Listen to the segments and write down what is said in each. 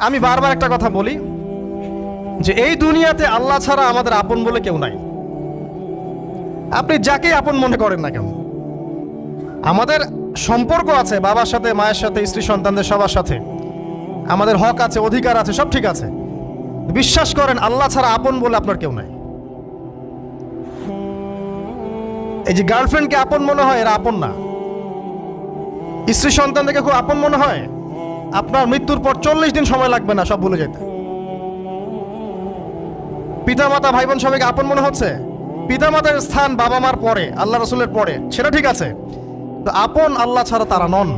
আমি বারবার একটা কথা বলি যে এই দুনিয়াতে আল্লাহ ছাড়া আমাদের আপন বলে কেউ নাই। আপনি যাকেই আপন মনে করেন না কেন, আমাদের সম্পর্ক আছে বাবার সাথে, মায়ের সাথে, স্ত্রী সন্তানদের সবার সাথে, আমাদের হক আছে, অধিকার আছে, সব ঠিক আছে। বিশ্বাস করেন আল্লাহ ছাড়া আপন বলে আপনার কেউ নাই। এই যে গার্লফ্রেন্ডকে আপন মনে হয়, এরা আপন না। স্ত্রী সন্তানদেরকে খুব আপন মনে হয়, আপনার মৃত্যুর পর 40 দিন সময় লাগবে না সব ভুলে যেতে। পিতামাতা, ভাই বোন সবাইকে আপন মনে হচ্ছে। পিতামাতার স্থান বাবা মার পরে, আল্লাহ রসুলের পরে, সেটা ঠিক আছে, তো আপন আল্লাহ ছাড়া তারা নন।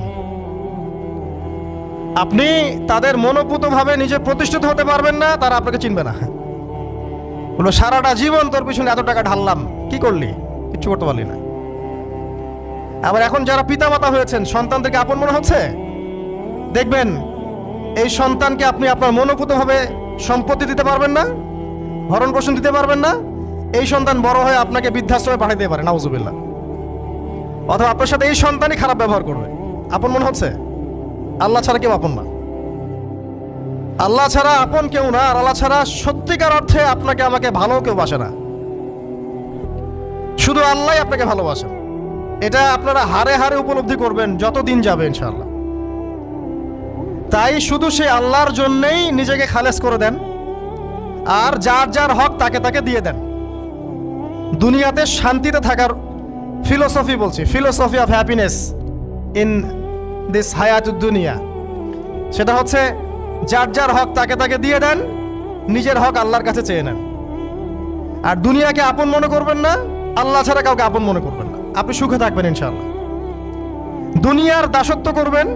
আপনি তাদের মনোপুতভাবে নিজে প্রতিষ্ঠিত হতে পারবেন না, তারা আপনাকে চিনবে না। বলো সারাটা জীবন তোর পিছনে এত টাকা ঢাললাম, কি করলি? কিচ্ছু করতে পারলি না। আবার এখন যারা পিতামাতা হয়েছেন, সন্তানদেরকে আপন মনে হচ্ছে, দেখবেন এই সন্তানকে আপনি আপনার মনোপুতভাবে সম্পত্তি দিতে পারবেন না, ভরণ পোষণ দিতে পারবেন না। এই সন্তান বড় হয়ে আপনাকে বৃদ্ধাশ্রমে পাঠিয়ে দিতে পারে, নাউজুবিল্লাহ। অথবা আপনার সাথে এই সন্তানই খারাপ ব্যবহার করবে। আপন মনে হচ্ছে? আল্লাহ ছাড়া কেউ আপন না। আল্লাহ ছাড়া আপন কেউ না। আর আল্লাহ ছাড়া সত্যিকার অর্থে আপনাকে আমাকে ভালো কেউ বাসে না। শুধু আল্লাহই আপনাকে ভালোবাসেন। এটা আপনারা হারে হারে উপলব্ধি করবেন যত দিন যাবে ইনশাআল্লাহ। তাই শুধু সেই আল্লাহর জন্যেই নিজেকে খালেস করে দেন, আর যার যার হক তাকে তাকে দিয়ে দেন। দুনিয়াতে শান্তিতে থাকার ফিলোসফি বলছি, philosophy of happiness in this হায়াতুদ দুনিয়া, সেটা হচ্ছে যার যার হক তাকে তাকে দিয়ে দেন, নিজের হক আল্লাহর কাছে চেয়ে নেন। আর দুনিয়াকে আপন মনে করবেন না, আল্লাহ ছাড়া কাউকে আপন মনে করবেন না। আপনি সুখে থাকবেন ইনশাআল্লাহ। দুনিয়ার দাসত্ব করবেন,